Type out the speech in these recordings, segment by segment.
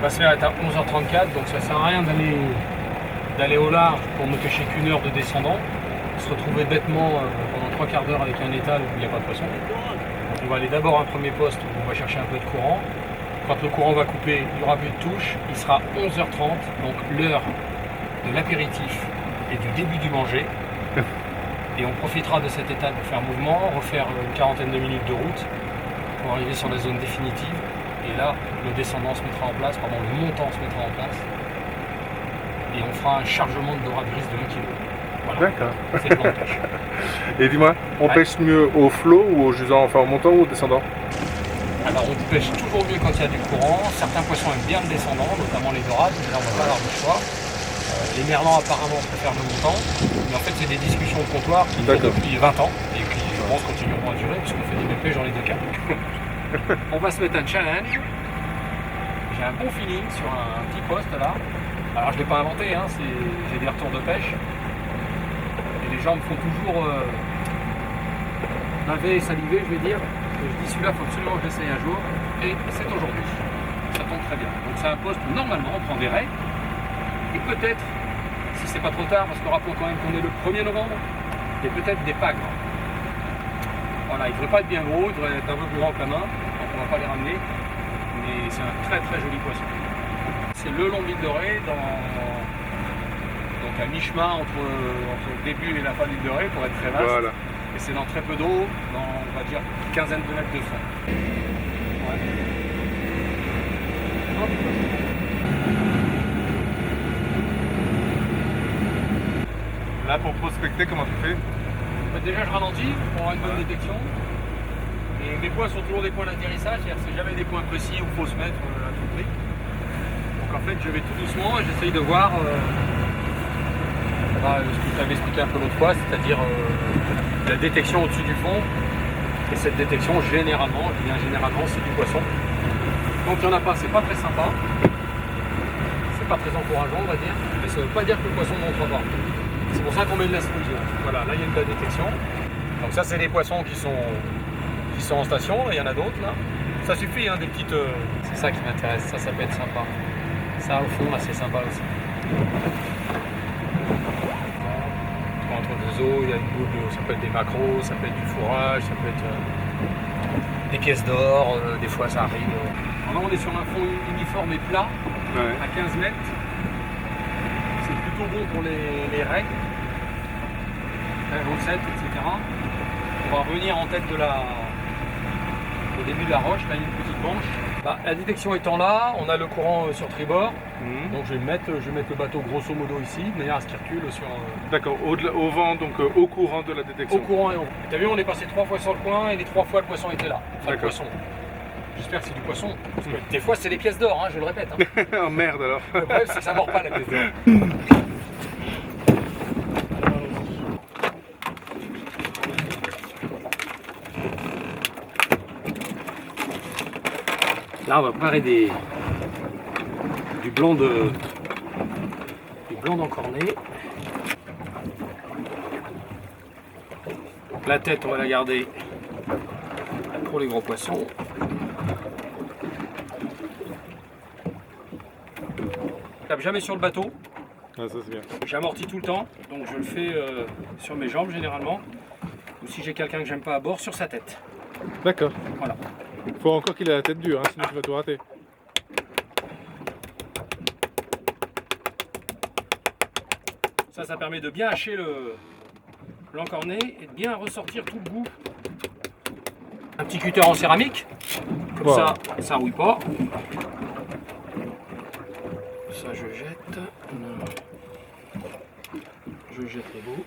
se faire être à 11h34, donc ça sert à rien d'aller au large pour ne pêcher qu'une heure de descendant, se retrouver bêtement pendant 3 quarts d'heure avec un étal où il n'y a pas de poisson. Donc on va aller d'abord à un premier poste où on va chercher un peu de courant. Quand le courant va couper, il n'y aura plus de touche, il sera 11h30, donc l'heure de l'apéritif et du début du manger. Et on profitera de cet étal pour faire mouvement, refaire une quarantaine de minutes de route pour arriver sur la zone définitive. Et là, le descendant se mettra en place, pardon, le montant se mettra en place. Et on fera un chargement de dorade grise de 1 kg. Voilà. D'accord. C'est le plan de pêche. Et dis-moi, on pêche mieux au flot ou au jusant, enfin au montant ou au descendant? Alors on pêche toujours mieux quand il y a du courant. Certains poissons aiment bien le descendant, notamment les dorades, mais là on va pas avoir le choix. Les merlans apparemment préfèrent le montant, mais en fait c'est des discussions au comptoir qui durent depuis 20 ans et qui je pense continueront à durer puisqu'on fait des mêmes pêches dans les deux cas. On va se mettre un challenge. J'ai un bon feeling sur un petit poste là. Alors je ne l'ai pas inventé, hein, j'ai des retours de pêche. Et les gens me font toujours laver et saliver, je vais dire. Et je dis celui-là, il faut absolument que j'essaye un jour. Et c'est aujourd'hui. Ça tombe très bien. Donc c'est un poste où normalement on prend des raies. Et peut-être, si c'est pas trop tard, parce que rappelons quand même qu'on est le 1er novembre, et peut-être des pagres. Voilà, il ne devrait pas être bien gros, il devrait être un peu plus grand que la main, donc on ne va pas les ramener. Mais c'est un très très joli poisson. C'est le long-bille doré, donc à mi-chemin entre le début et la fin de l'île de Ré, pour être très vaste. Voilà. Et c'est dans très peu d'eau, dans on va dire une quinzaine de mètres de fond. Ouais. Là, pour prospecter, comment tu fais? Déjà, je ralentis pour avoir une bonne détection. Et mes points sont toujours des points d'atterrissage, c'est-à-dire que c'est jamais des points précis où il faut se mettre à tout prix. Donc en fait, je vais tout doucement et j'essaye de voir ce que je t'avais expliqué un peu l'autre fois, c'est-à-dire la détection au-dessus du fond. Et cette détection, généralement, je dis bien généralement, c'est du poisson. Donc il n'y en a pas, c'est pas très sympa. C'est pas très encourageant, on va dire. Mais ça ne veut pas dire que le poisson ne montre pas. C'est pour ça qu'on met de la spouille. Voilà, là il y a de la détection. Donc ça c'est les poissons qui sont en station, et il y en a d'autres là. Ça suffit, hein, des petites... C'est ça qui m'intéresse, ça peut être sympa. Ça au fond là c'est sympa aussi. Entre deux eaux, il y a une boule, ça peut être des macros, ça peut être du fourrage, ça peut être des pièces d'or, des fois ça arrive. Alors là on est sur un fond uniforme et plat, à 15 mètres. C'est plutôt bon pour les raies, rossettes, etc. On va revenir en tête au début de la roche, là il y a une petite branche. Bah, la détection étant là, on a le courant sur tribord, donc je vais mettre le bateau grosso modo ici, de manière à ce qu'il recule sur... D'accord, au vent, donc au courant de la détection. Au courant et au vent. Tu as vu, on est passé 3 fois sur le coin et les 3 fois le poisson était là. Enfin, le poisson. J'espère que c'est du poisson. Parce que des fois c'est les pièces d'or, hein, je le répète. Hein. Oh merde alors. Le problème c'est que ça ne mord pas la pièce d'or. Là on va préparer du blanc d'encornet. La tête on va la garder pour les gros poissons. Je tape jamais sur le bateau. Ah, ça c'est bien. J'amortis tout le temps, donc je le fais sur mes jambes généralement. Ou si j'ai quelqu'un que j'aime pas à bord, sur sa tête. D'accord. Voilà. Faut encore qu'il ait la tête dure, hein, sinon tu vas tout rater. Ça permet de bien hacher l'encornet et de bien ressortir tout le goût. Un petit cutter en céramique, comme ça rouille pas. Ça je jette. Je jette les bouts.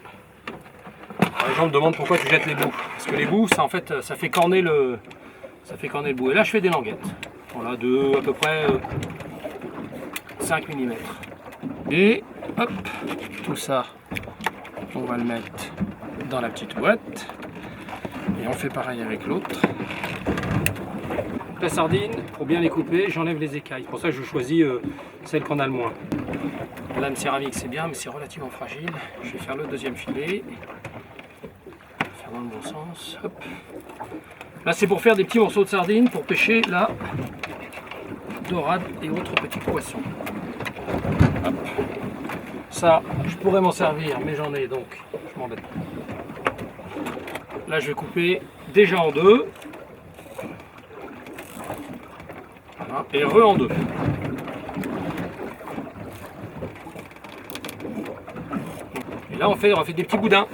Alors, les gens me demandent pourquoi tu jettes les bouts. Parce que les bouts, ça en fait, ça fait corner le bout. Et là je fais des languettes. Voilà, de à peu près 5 mm. Et hop, tout ça, on va le mettre dans la petite boîte. Et on fait pareil avec l'autre. La sardine, pour bien les couper, j'enlève les écailles. Pour ça, je choisis celle qu'on a le moins. La lame céramique, c'est bien, mais c'est relativement fragile. Je vais faire le deuxième filet. Faire dans le bon sens. Hop. Là, c'est pour faire des petits morceaux de sardines, pour pêcher là dorades et autres petits poissons. Hop. Ça, je pourrais m'en servir, mais j'en ai donc, je m'embête pas. Là, je vais couper déjà en deux. Voilà, et en deux. Et là, on va faire des petits boudins.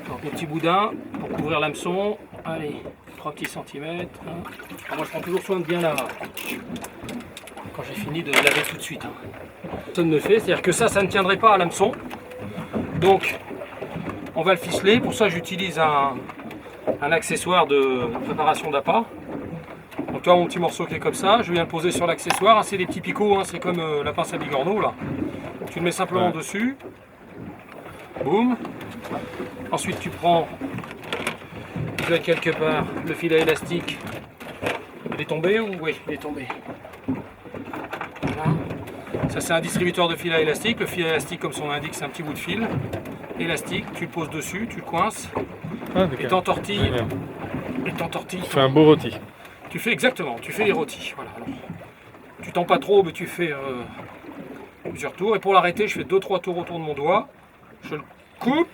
Donc, des petits boudins pour couvrir l'hameçon. Allez, 3 petits centimètres. Hein. Alors, moi, je prends toujours soin de bien laver. Quand j'ai fini de laver tout de suite. Hein. Ça ne le fait, c'est-à-dire que ça ne tiendrait pas à l'hameçon. Donc, on va le ficeler. Pour ça, j'utilise un accessoire de préparation d'appât. Donc, toi, mon petit morceau qui est comme ça, je viens le poser sur l'accessoire. Ah, c'est des petits picots, hein, c'est comme la pince à bigorneau là. Tu le mets simplement dessus. Boum. Ensuite, tu prends, il doit être quelque part, le filet élastique. Il est tombé ou oui, il est tombé. Voilà. Ça, c'est un distributeur de filet élastique. Le filet élastique, comme son nom l'indique, c'est un petit bout de fil élastique. Tu le poses dessus, tu le coinces et t'entortilles. Et t'entortilles. Tu fais un beau rôti. Tu fais exactement, tu fais des rôtis. Voilà. Alors, tu tends pas trop, mais tu fais plusieurs tours. Et pour l'arrêter, je fais 2-3 tours autour de mon doigt. Je le coupe.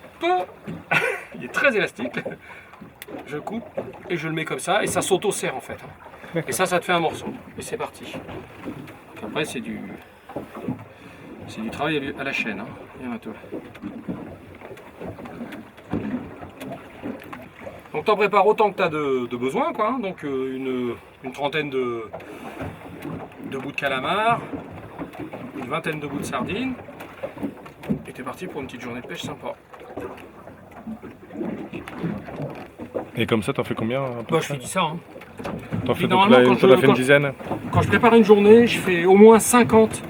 Il est très élastique. Je le coupe et je le mets comme ça. Et ça s'auto-serre en fait. Et ça te fait un morceau. Et c'est parti. Donc après, c'est du travail à la chaîne. Hein. Viens à toi. Donc tu en prépares autant que tu as de besoin, quoi. Hein. Donc une trentaine de bouts de calamar, une vingtaine de bouts de sardines. Et t'es parti pour une petite journée de pêche sympa. Et comme ça, t'en fais combien? Bah, je fais ça. Hein. T'en fais donc là, t'en as fait une dizaine? Quand je prépare une journée, je fais au moins 50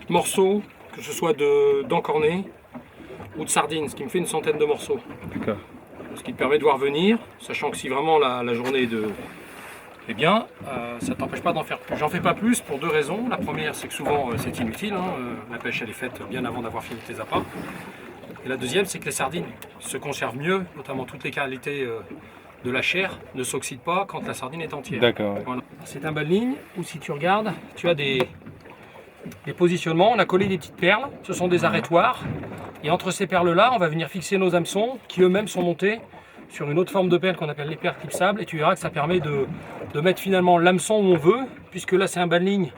morceaux, que ce soit d'encornets ou de sardines, ce qui me fait une centaine de morceaux. D'accord. Ce qui te permet de voir venir, sachant que si vraiment la journée est bien, ça ne t'empêche pas d'en faire plus. J'en fais pas plus pour deux raisons. La première, c'est que souvent c'est inutile. Hein. La pêche, elle est faite bien avant d'avoir fini tes appâts. Et la deuxième, c'est que les sardines se conservent mieux, notamment toutes les qualités de la chair ne s'oxydent pas quand la sardine est entière. D'accord. Ouais. Voilà. C'est un bas de ligne où si tu regardes, tu as des positionnements. On a collé des petites perles, ce sont des arrêtoirs. Et entre ces perles-là, on va venir fixer nos hameçons qui eux-mêmes sont montés sur une autre forme de perles qu'on appelle les perles clipsables. Et tu verras que ça permet de mettre finalement l'hameçon où on veut, puisque là c'est un bas de ligne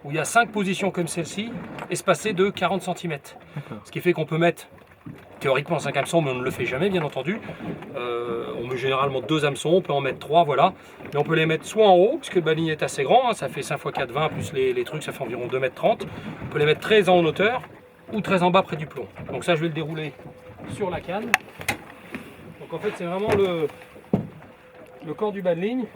où il y a 5 positions comme celle-ci, espacées de 40 cm. Ce qui fait qu'on peut mettre théoriquement 5 hameçons, mais on ne le fait jamais bien entendu. On met généralement 2 hameçons, on peut en mettre 3, voilà. Mais on peut les mettre soit en haut, puisque le bas de ligne est assez grand, hein, ça fait 5 x 4, 20, plus les trucs, ça fait environ 2,30 m. On peut les mettre très en hauteur ou très en bas près du plomb. Donc ça, je vais le dérouler sur la canne. Donc en fait, c'est vraiment le corps du bas de ligne.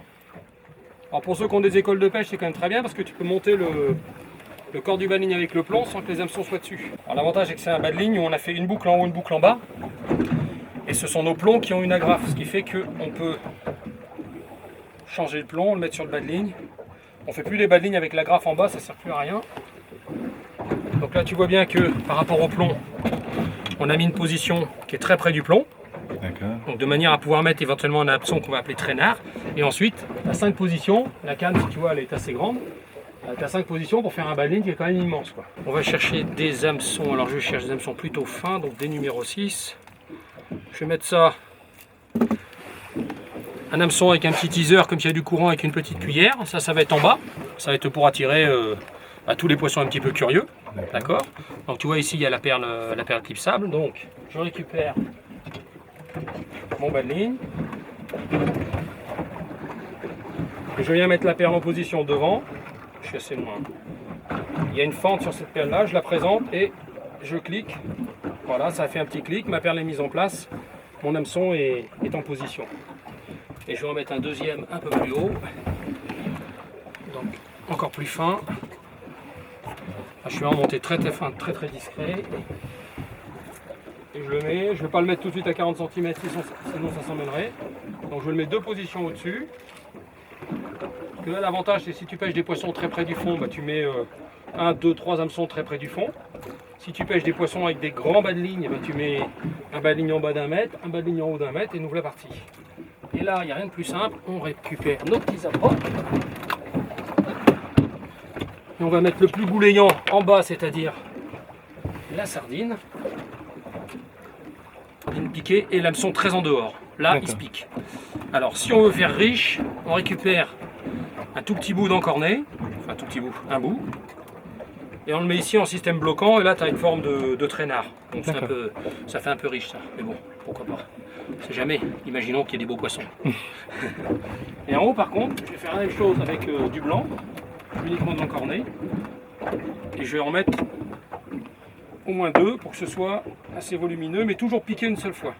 Alors pour ceux qui ont des écoles de pêche, c'est quand même très bien parce que tu peux monter le corps du bas de ligne avec le plomb sans que les hameçons soient dessus. Alors l'avantage, c'est que c'est un bas de ligne où on a fait une boucle en haut, une boucle en bas. Et ce sont nos plombs qui ont une agrafe, ce qui fait qu'on peut changer le plomb, le mettre sur le bas de ligne. On ne fait plus les bas de ligne avec l'agrafe en bas, ça ne sert plus à rien. Donc là, tu vois bien que par rapport au plomb, on a mis une position qui est très près du plomb. Donc de manière à pouvoir mettre éventuellement un hameçon qu'on va appeler traînard. Et ensuite, tu as 5 positions. La canne, si tu vois, elle est assez grande. Tu as 5 positions pour faire un bas de ligne qui est quand même immense, quoi. On va chercher des hameçons. Alors je cherche des hameçons plutôt fins, donc des numéros 6. Je vais mettre ça. Un hameçon avec un petit teaser, comme s'il y a du courant, avec une petite cuillère. Ça va être en bas. Ça va être pour attirer à tous les poissons un petit peu curieux. D'accord. Donc tu vois ici, il y a la perle clipsable. Donc je récupère mon bas de ligne. Et je viens mettre la perle en position devant. Je suis assez loin. Il y a une fente sur cette perle là, je la présente et je clique. Voilà, ça a fait un petit clic, ma perle est mise en place, mon hameçon est en position. Et je vais en mettre un deuxième un peu plus haut. Donc encore plus fin. Là, je suis en montée très très fin, très très discret. Et je le mets, je ne vais pas le mettre tout de suite à 40 cm, sinon ça s'emmêlerait. Donc je le mets 2 positions au-dessus. Parce que là l'avantage c'est si tu pêches des poissons très près du fond, bah, tu mets 1, 2, 3 hameçons très près du fond. Si tu pêches des poissons avec des grands bas de ligne, bah, tu mets un bas de ligne en bas d'1 mètre, un bas de ligne en haut d'1 mètre et nous voilà partis. Et là il n'y a rien de plus simple, on récupère nos petits appâts. Et on va mettre le plus goulayant en bas, c'est-à-dire la sardine. Une piquée et l'hameçon très en dehors. Là, il se pique. Alors, si on veut faire riche, on récupère un tout petit bout d'encornet, enfin un tout petit bout, un bout, et on le met ici en système bloquant, et là, tu as une forme de traînard. Donc, ça fait un peu riche, ça. Mais bon, pourquoi pas. C'est jamais. Imaginons qu'il y ait des beaux poissons. Et en haut, par contre, je vais faire la même chose avec du blanc, uniquement de l'encornet, et je vais en mettre au moins 2 pour que ce soit assez volumineux, mais toujours piqué une seule fois.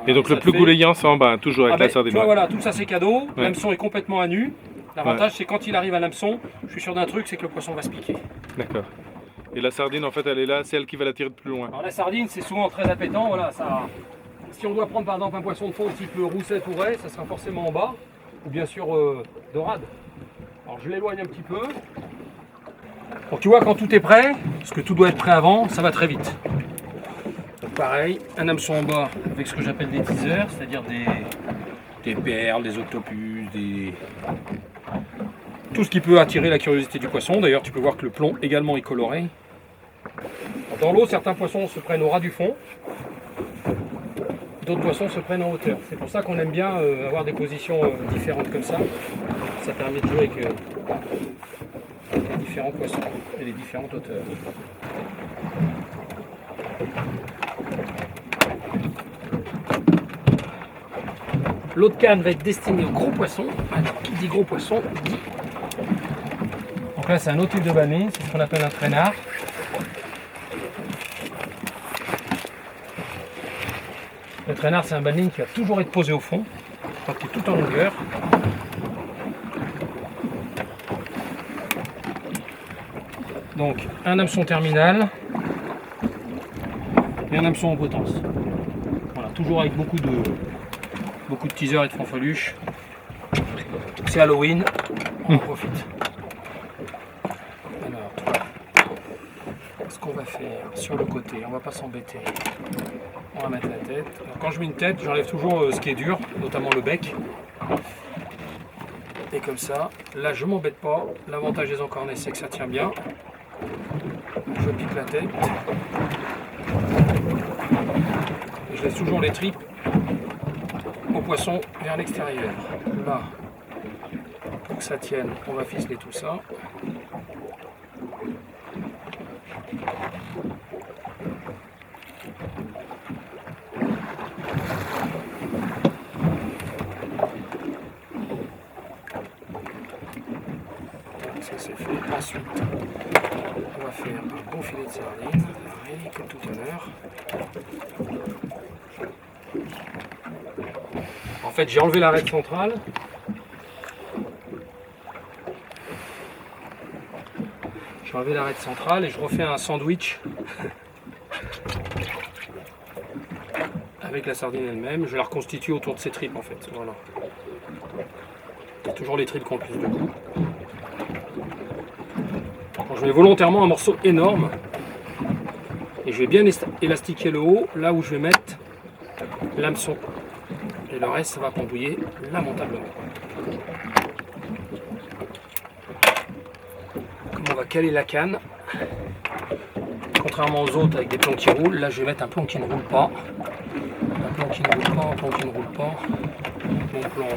Et donc le plus goulayant c'est en bas, toujours avec la sardine. Tu vois, voilà, tout ça c'est cadeau, l'hameçon est complètement à nu. L'avantage c'est quand il arrive à l'hameçon, je suis sûr d'un truc, c'est que le poisson va se piquer. D'accord. Et la sardine en fait elle est là, c'est elle qui va la tirer de plus loin. Alors la sardine c'est souvent très appétant, voilà, ça. Si on doit prendre par exemple un poisson de fond type roussette ou raie, ça sera forcément en bas, ou bien sûr dorade. Alors je l'éloigne un petit peu. Donc tu vois quand tout est prêt, parce que tout doit être prêt avant, ça va très vite. Donc pareil, un hameçon en bas avec ce que j'appelle des teasers, c'est-à-dire des perles, des octopus, tout ce qui peut attirer la curiosité du poisson. D'ailleurs tu peux voir que le plomb également est coloré. Dans l'eau, certains poissons se prennent au ras du fond, d'autres poissons se prennent en hauteur. C'est pour ça qu'on aime bien avoir des positions différentes comme ça. Ça permet de jouer avec les différents poissons et les différentes hauteurs. L'autre canne va être destinée aux gros poissons. Alors, qui dit gros poisson dit. Donc là, c'est un autre type de banane, c'est ce qu'on appelle un traînard. Le traînard, c'est un banane qui va toujours être posé au fond, qui est tout en longueur. Donc, un hameçon terminal et un hameçon en potence. Voilà, toujours avec beaucoup de teasers et de fanfreluches. C'est Halloween, on en profite. Alors, ce qu'on va faire sur le côté, on va pas s'embêter. On va mettre la tête. Alors, quand je mets une tête, j'enlève toujours ce qui est dur, notamment le bec. Et comme ça, là je m'embête pas. L'avantage des encornets, c'est que ça tient bien. Je pique la tête. Et je laisse toujours les tripes au poisson vers l'extérieur. Là, pour que ça tienne, on va ficeler tout ça. Ça c'est fait. Ensuite, on va faire un bon filet de sardine, pareil comme tout à l'heure. En fait, j'ai enlevé l'arête centrale. J'ai enlevé l'arête centrale et je refais un sandwich avec la sardine elle-même. Je la reconstitue autour de ses tripes en fait. Voilà. Il y a toujours les tripes qui ont plus de goût. Alors, je mets volontairement un morceau énorme et je vais bien élastiquer le haut là où je vais mettre l'hameçon. Et le reste, ça va pendouiller lamentablement. Comme on va caler la canne, contrairement aux autres avec des plombs qui roulent, là je vais mettre un plomb qui ne roule pas. Un plomb qui ne roule pas, un plomb qui ne roule pas. Mon plomb.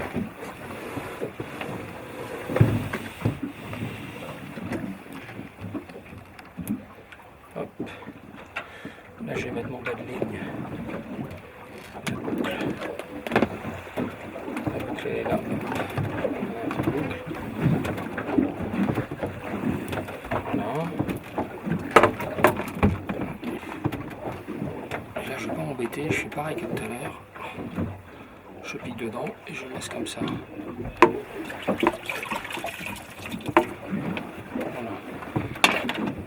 Hop. Là je vais mettre mon bas de ligne. La boucle est là. Voilà. Et là je ne vais pas m'embêter, je fais pareil que tout à l'heure. Je pique dedans et je le laisse comme ça. Voilà.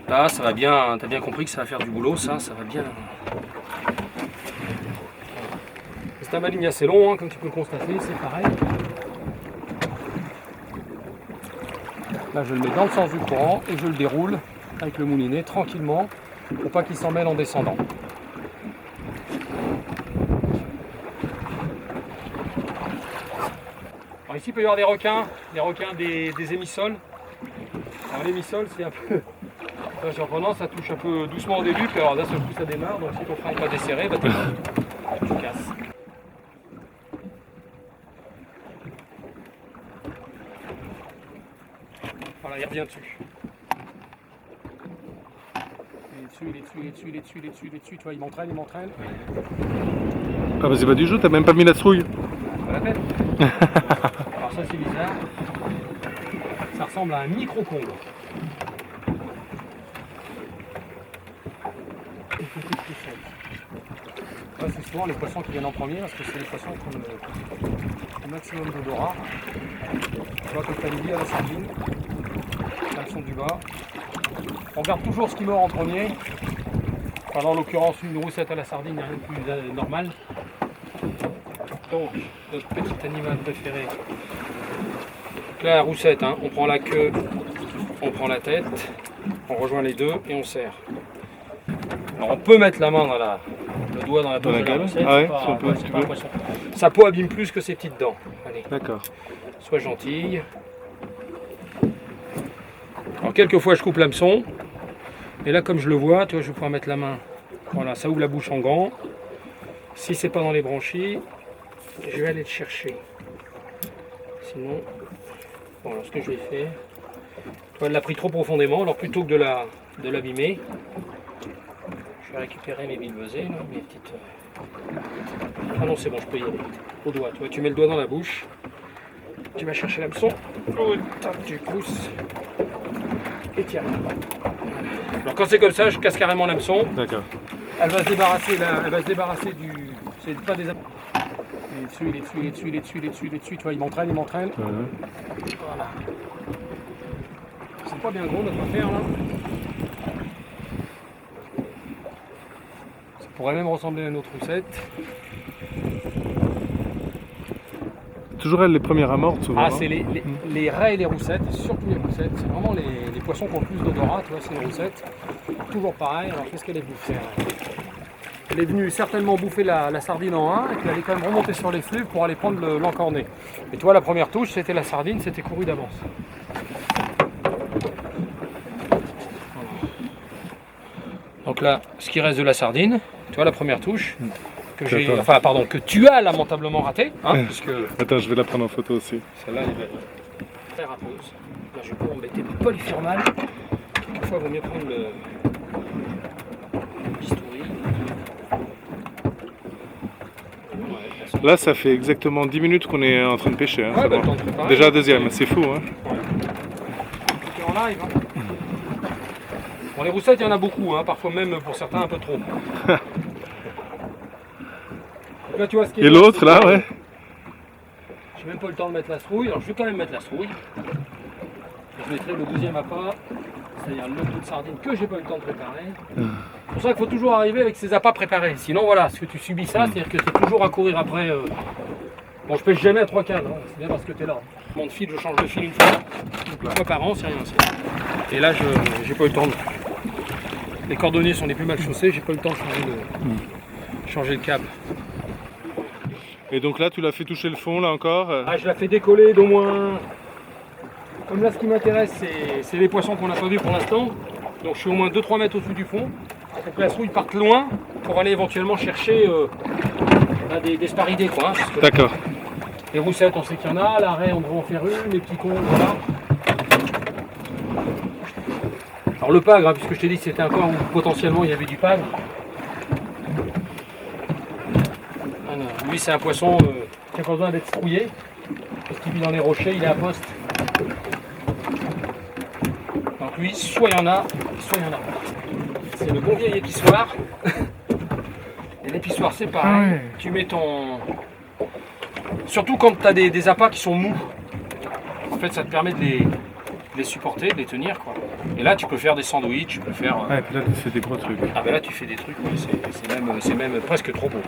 Là ça va bien, t'as bien compris que ça va faire du boulot, ça va bien. C'est un maligne assez long, hein, comme tu peux le constater, c'est pareil. Là je le mets dans le sens du courant et je le déroule avec le moulinet tranquillement pour pas qu'il s'en mêle en descendant. Alors ici il peut y avoir des requins des émissoles. Alors les missoles, c'est un peu surprenant, ça touche un peu doucement au début, puis alors d'un seul coup ça démarre, donc si ton frein n'est pas desserré, bah, tu casses. Voilà, il revient dessus. Il est dessus, tu vois, il m'entraîne. Ah bah c'est pas du jeu, t'as même pas mis la trouille. Pas la peine. Alors ça c'est bizarre. Ça ressemble à un micro-Kong. Une petite poussette. Ouais, c'est souvent les poissons qui viennent en premier parce que c'est les poissons qui ont le maximum d'odorat. Tu vois, comme tu as dit à la sardine, elles sont du bas. On regarde toujours ce qui mord en premier. Enfin, en l'occurrence, une roussette à la sardine, il n'y a rien de plus normal. Donc, notre petit animal préféré. Donc là, la roussette, hein, on prend la queue, on prend la tête, on rejoint les deux et on serre. Alors, on peut mettre la main le doigt dans la poche de la roussette, ah ouais, c'est pas un poisson. Sa peau abîme plus que ses petites dents. Allez. D'accord. Sois gentille. Alors quelquefois je coupe l'hameçon. Et là comme je le vois, tu vois, je vais pouvoir mettre la main. Voilà, ça ouvre la bouche en grand. Si c'est pas dans les branchies, je vais aller le chercher. Sinon, bon, alors ce que je vais faire, toi elle l'a pris trop profondément, alors plutôt que de l'abîmer, je vais récupérer mes bilbesées, là, mes petites. Ah non c'est bon, je peux y aller. Au doigt, tu vois, tu mets le doigt dans la bouche. Tu vas chercher l'hameçon, tu pousses et tiens. Alors quand c'est comme ça, je casse carrément l'hameçon. D'accord. Elle va se débarrasser du. C'est pas des. Il est dessus, tu vois, il m'entraîne. Voilà. C'est pas bien gros notre affaire là. Ça pourrait même ressembler à une autre roussette. Toujours elle les premières à mordre souvent. Ah, c'est les raies et les roussettes, surtout les roussettes. C'est vraiment les poissons qui ont le plus d'odorat, tu vois, c'est les roussettes. Toujours pareil, alors qu'est-ce qu'elle est venue faire? Elle est venue certainement bouffer la sardine en un, et puis elle est quand même remontée sur les fluves pour aller prendre l'encorné. Et toi, la première touche, c'était la sardine, c'était couru d'avance. Voilà. Donc là, ce qui reste de la sardine, tu vois, la première touche. Que tu as lamentablement raté, hein, puisque... Attends, je vais la prendre en photo aussi. Celle-là, elle est belle. Très râpeuse. Là, je vais pouvoir embêter mes polyfermales. Quelquefois, il vaut mieux prendre le bistouri. Là, ça fait exactement 10 minutes qu'on est en train de pêcher. Hein, ouais, bah, bon. préparer, déjà deuxième, c'est fou. Hein. Et en live. Hein. Bon, les roussettes, il y en a beaucoup, hein, parfois même pour certains un peu trop. Là, tu vois, ce qui est et l'autre là, ouais. J'ai même pas eu le temps de mettre la strouille, alors je vais quand même mettre la strouille. Je mettrai le deuxième appât, c'est-à-dire le lot de sardines que j'ai pas eu le temps de préparer. C'est pour ça qu'il faut toujours arriver avec ses appâts préparés. Sinon, voilà, ce que tu subis ça, c'est-à-dire que tu es toujours à courir après. Bon, je pêche jamais à 3 cadres, hein. C'est bien parce que tu es là. Mon fil, je change de fil une fois. Donc, une fois par an, c'est rien. Et là, j'ai pas eu le temps de. Les cordonniers sont les plus mal chaussés, j'ai pas eu le temps de changer le câble. Et donc là, tu l'as fait toucher le fond, là encore Ah, je la fais décoller d'au moins... Comme là, ce qui m'intéresse, c'est les poissons qu'on n'a pas vus pour l'instant. Donc, je suis au moins 2-3 mètres au-dessus du fond. Pour que la strouille parte loin, pour aller éventuellement chercher des sparidés, quoi. Hein, d'accord. Les roussettes, on sait qu'il y en a. La raie, on devrait en faire une. Les petits cons, voilà. Alors, le pagre, hein, puisque je t'ai dit que c'était un coin où potentiellement il y avait du pagre. Lui, c'est un poisson qui n'a pas besoin d'être strouillé, parce qu'il vit dans les rochers, il est à poste. Donc lui, soit il y en a, soit il y en a pas. C'est le bon vieil épissoir. Et l'épissoir, c'est pareil. Ouais. Tu mets ton... Surtout quand tu as des appâts qui sont mous. En fait, ça te permet de les supporter, de les tenir, quoi. Et là, tu peux faire des sandwichs, tu peux faire... Ouais, et puis là, tu fais des gros trucs. Ah ben là, tu fais des trucs, ouais, c'est même presque trop beau.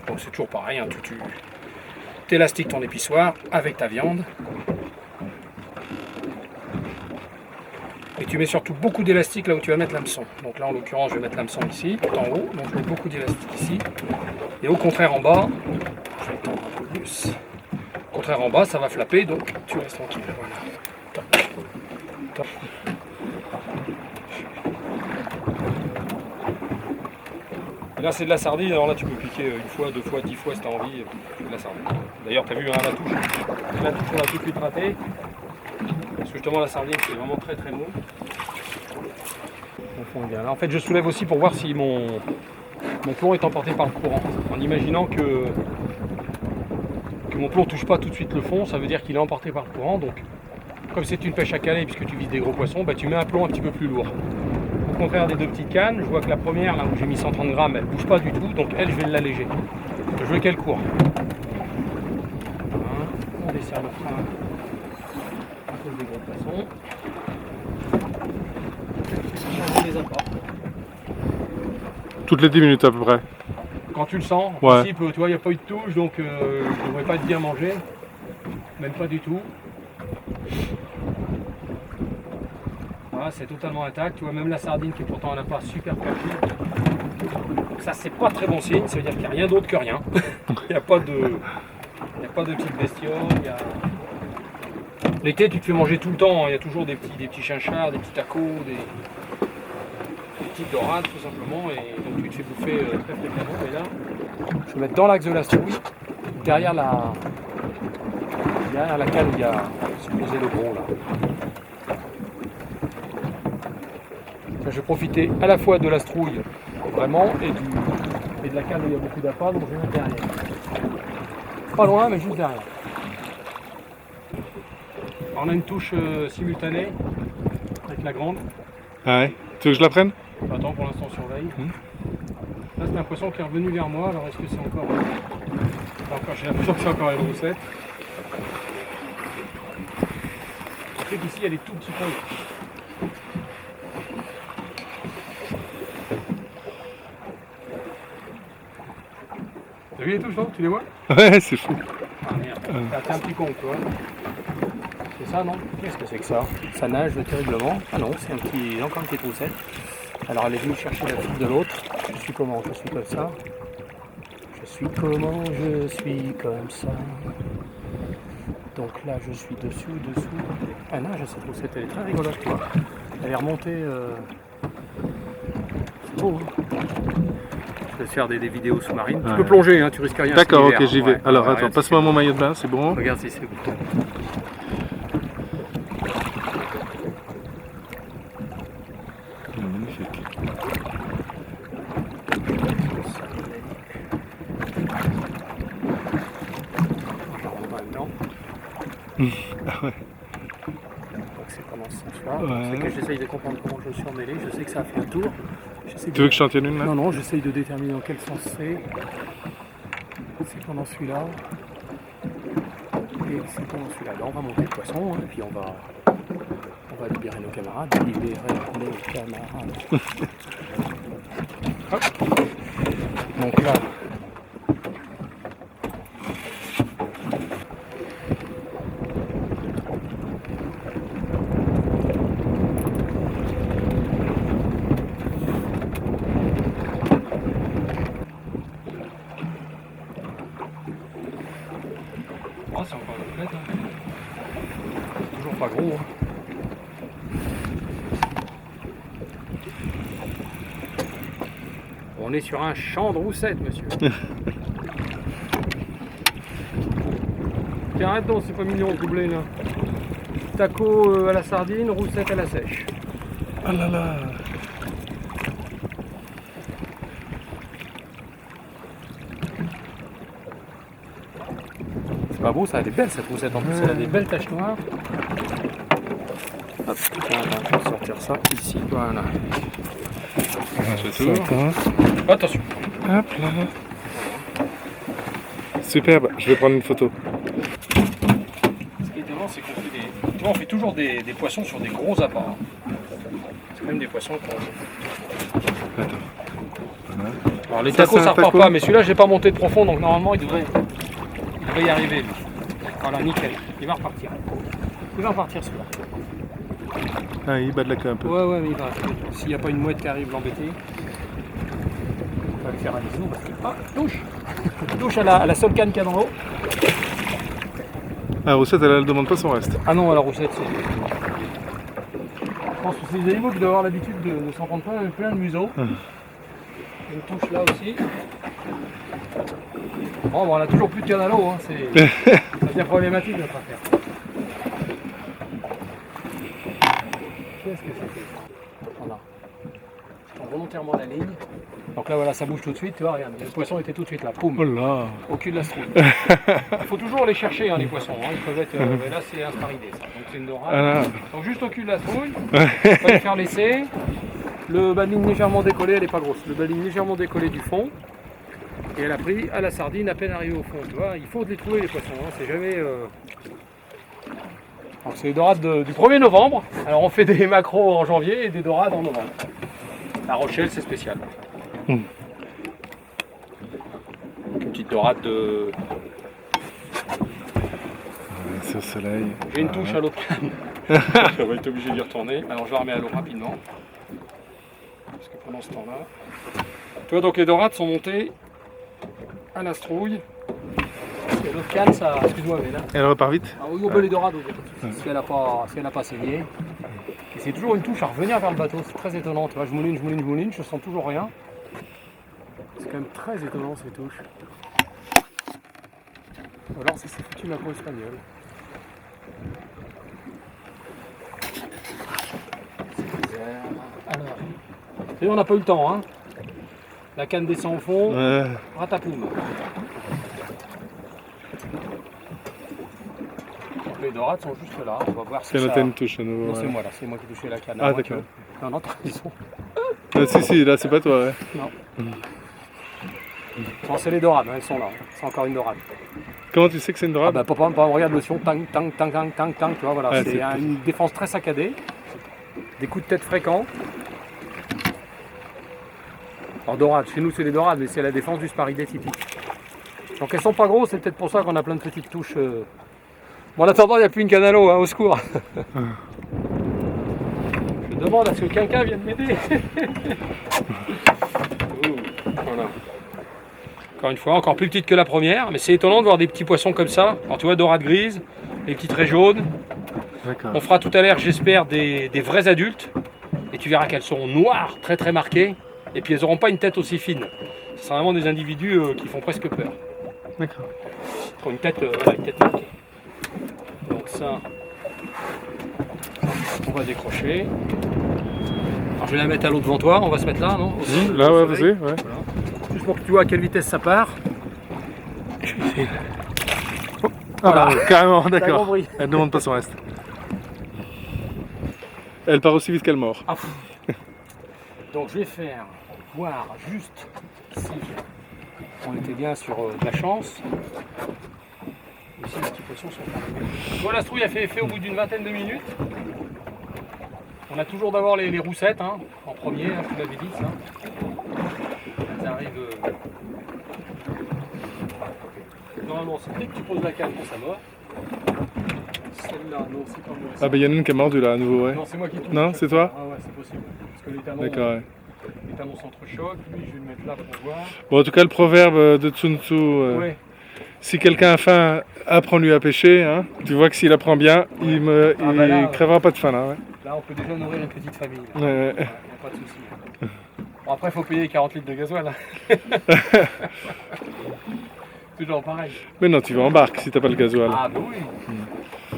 Donc c'est toujours pareil, hein, tu élastiques ton épissoir avec ta viande. Et tu mets surtout beaucoup d'élastique là où tu vas mettre l'hameçon. Donc là, en l'occurrence, je vais mettre l'hameçon ici, tout en haut. Donc je mets beaucoup d'élastique ici. Et au contraire, en bas, je vais tendre un peu plus. Au contraire, en bas, ça va flapper, donc tu restes tranquille. Voilà. Top. Top. Là c'est de la sardine, alors là tu peux piquer une fois, 2 fois, 10 fois si tu as envie, c'est de la sardine. D'ailleurs tu as vu hein, la touche on l'a tout de suite ratée. Parce que justement la sardine c'est vraiment très très mou. On fond bien. Là, en fait je soulève aussi pour voir si mon plomb est emporté par le courant. En imaginant que mon plomb ne touche pas tout de suite le fond, ça veut dire qu'il est emporté par le courant. Donc comme c'est une pêche à caler puisque tu vises des gros poissons, bah, tu mets un plomb un petit peu plus lourd. Au contraire des 2 petites cannes, je vois que la première, là où j'ai mis 130 grammes, elle ne bouge pas du tout, donc elle, je vais l'alléger. Je veux qu'elle court. Voilà. On desserre le frein à cause des gros poissons. On les apporte. Toutes les 10 minutes à peu près. Quand tu le sens, en Ouais. principe, tu vois, il n'y a pas eu de touche, donc je ne devrais pas être bien mangé. Même pas du tout. Voilà, c'est totalement intact. Tu vois, même la sardine qui est pourtant à la part super fragile. Ça, c'est pas très bon signe. Ça veut dire qu'il n'y a rien d'autre que rien. Il n'y a pas de petites bestioles. L'été, tu te fais manger tout le temps. Il y a toujours des petits chinchards, des petits tacos, des petites dorades tout simplement. Et donc tu te fais bouffer très fréquemment. Et là, je vais mettre dans l'axe de la strouille, derrière la cale où il y a supposé le gros là. Là, je vais profiter à la fois de la strouille vraiment et de la cale où il y a beaucoup d'appât, donc je vais mettre derrière. Pas loin mais juste derrière. Alors, on a une touche simultanée avec la grande. Ah ouais. Tu veux que je la prenne? Attends, pour l'instant on surveille. Là c'est un poisson qui est revenu vers moi, alors est-ce que c'est encore... j'ai l'impression que c'est encore une roussette. Je sais qu'ici elle est tout petit peu. T'as vu les touches, non? Tu les vois? Ouais, c'est fou. Ah merde, t'es un petit con, tu vois. C'est ça, non? Qu'est-ce que c'est que ça? Ça nage terriblement. Ah non, c'est encore une petite roussette. Alors elle est venue chercher la fille de l'autre. Je suis comment? Je suis comme ça. Je suis comment? Je suis comme ça. Donc là je suis dessous. Elle nage cette roussette, elle est très rigolote quoi. Elle est remontée. C'est beau hein. Je vais te faire des vidéos sous-marines. Tu peux plonger, hein, tu risques rien. D'accord, ok, j'y vais. Ouais, Alors ouais, attends, passe-moi mon maillot de bain, c'est bon. Regarde si c'est bon. Magnifique. Ah ouais. Donc c'est comment ce soir. Ouais. C'est que j'essaye de comprendre comment je suis emmêlé. Je sais que ça a fait un tour. Tu veux que je t'en tienne une là? Non, j'essaye de déterminer dans quel sens c'est. C'est pendant celui-là. Et c'est pendant celui-là. Là, on va monter le poisson, hein, et puis on va libérer nos camarades. Hop. Donc là. Oh, c'est encore une complète. Hein. Toujours pas gros. Hein. On est sur un champ de roussettes, monsieur. Tiens, arrête donc, c'est pas mignon le doublé là. Taco à la sardine, roussette à la sèche. Ah là là. C'est pas beau, ça a des belles cette roussette en plus, elle a des belles taches noires. Hop, on va sortir ça ici, voilà. Attention. Hop là. Superbe, je vais prendre une photo. Ce qui est étonnant, c'est qu'on fait toujours des poissons sur des gros appâts. C'est même des poissons qu'on... Attends. Voilà. Alors les Ça, tacos c'est un ça repart taco. pas, mais celui-là j'ai pas monté de profond, donc normalement il devrait y arriver lui. Voilà, nickel, il va repartir. Il va repartir celui-là. Ah, il bat de la queue un peu. Ouais, mais il va. S'il n'y a pas une mouette qui arrive l'embêter, on va lui faire un bisou parce que... Ah, touche. Touche à la seule canne qu'il y a dans l'eau. Ah, Roussette, elle ne demande pas son reste. Ah non, la roussette, c'est... Je pense que c'est des animaux qui doivent avoir l'habitude de s'en prendre plein le museau. Une touche là aussi. Bon, on a toujours plus de canne à l'eau, hein. Ça devient problématique notre affaire. Qu'est-ce que c'était? Voilà. Je prends volontairement la ligne. Donc là voilà, ça bouge tout de suite, tu vois, regarde, le poisson était tout de suite là, poum, Oh là. au cul de la strouille. Il faut toujours les chercher hein, les poissons, hein. Ils peuvent être, mais là c'est un sparidé ça, donc c'est une dorade. Ah. Donc juste au cul de la strouille, on va les faire laisser. Le bas de ligne légèrement décollé, elle n'est pas grosse, le bas de ligne légèrement décollé du fond. Et elle a pris à la sardine à peine arrivée au fond, tu vois, il faut les trouver les poissons, hein. C'est jamais... Donc c'est les dorades du 1er novembre, alors on fait des macros en janvier et des dorades en novembre. La Rochelle c'est spécial. Une petite dorade de... C'est au soleil. J'ai une touche à l'autre canne. On va être obligé d'y retourner. Alors je la remets à l'eau rapidement. Parce que pendant ce temps-là... Tu vois donc les dorades sont montées à la strouille. Et l'autre canne ça... Excuse-moi mais là... Elle repart vite. Ah, oui, on peut les dorades si elle n'a pas, saigné. Et c'est toujours une touche à revenir vers le bateau, c'est très étonnant. Tu vois, je mouline, je sens toujours rien. C'est quand même très étonnant ces touches. Ou alors ça s'est foutu macro espagnol. C'est bizarre. Alors, et on n'a pas eu le temps, hein. La canne descend au fond, ratapoum. Donc les dorades sont juste là, on va voir si C'est ça... une touche à nouveau. Non, ouais. c'est moi là, c'est moi qui touchais la canne. Ah, Moi, d'accord. Non, non, ils sont... Si, là c'est pas toi. Ouais. Non. Non, c'est les dorades, hein, elles sont là. C'est encore une dorade. Comment tu sais que c'est une Ah dorade? bah papa, on regarde le son, tang, tang, tang, tang, tang, tang, tu vois, voilà. Ah, c'est c'est une défense très saccadée, des coups de tête fréquents. Alors dorade, chez nous c'est les dorades, mais c'est la défense du sparidé typique. Donc elles sont pas grosses, c'est peut-être pour ça qu'on a plein de petites touches. Bon, en attendant, il n'y a plus une canne à l'eau, hein, au secours. Je demande à ce que quelqu'un vienne m'aider. Voilà. Encore une fois, encore plus petite que la première, mais c'est étonnant de voir des petits poissons comme ça. Alors tu vois, dorade grise, les petits traits jaunes. D'accord. On fera tout à l'heure, j'espère, des vrais adultes. Et tu verras qu'elles seront noires, très très marquées. Et puis elles n'auront pas une tête aussi fine. Ce sont vraiment des individus qui font presque peur. D'accord. Ils ont une tête marquée. Donc ça, on va décrocher. Alors je vais la mettre à l'eau devant toi, on va se mettre là, non? Aussi, Là, au ouais, soleil. vas-y. Ouais. Voilà. Juste pour que tu vois à quelle vitesse ça part. Voilà. Voilà. Carrément, T'as d'accord. compris. Elle ne demande pas son reste. Elle part aussi vite qu'elle mord. Ah, donc je vais faire voir juste si on était bien sur de la chance. Et si les petits poissons sont là. Voilà, la strouille a fait effet au bout d'une vingtaine de minutes. On a toujours d'abord les roussettes hein, en premier, hein, tu l'avais dit ça. Elles arrivent. Normalement, c'est dès que tu poses la canne que ça mord. Celle-là, non, c'est pas moi. Ah bah il y en a une qui a mordu là à nouveau, ouais. Non, c'est moi qui touche. Non, c'est toi? Ah ouais, c'est possible. Parce que les talons, D'accord, ouais. les talons s'entrechoquent. Lui, je vais le mettre là pour voir. Bon, en tout cas, le proverbe de Sun Tzu, Ouais. si quelqu'un a faim, apprends-lui à pêcher. Hein. Tu vois que s'il apprend bien, il bah là, crèvera pas de faim là. Ouais. Là, on peut déjà nourrir une petite famille. Là. Ouais. Ouais, y a pas de souci. Bon, après, il faut payer 40 litres de gasoil. Hein. Toujours pareil. Mais non, tu vas en barque si t'as pas le gasoil. Ah, bah oui.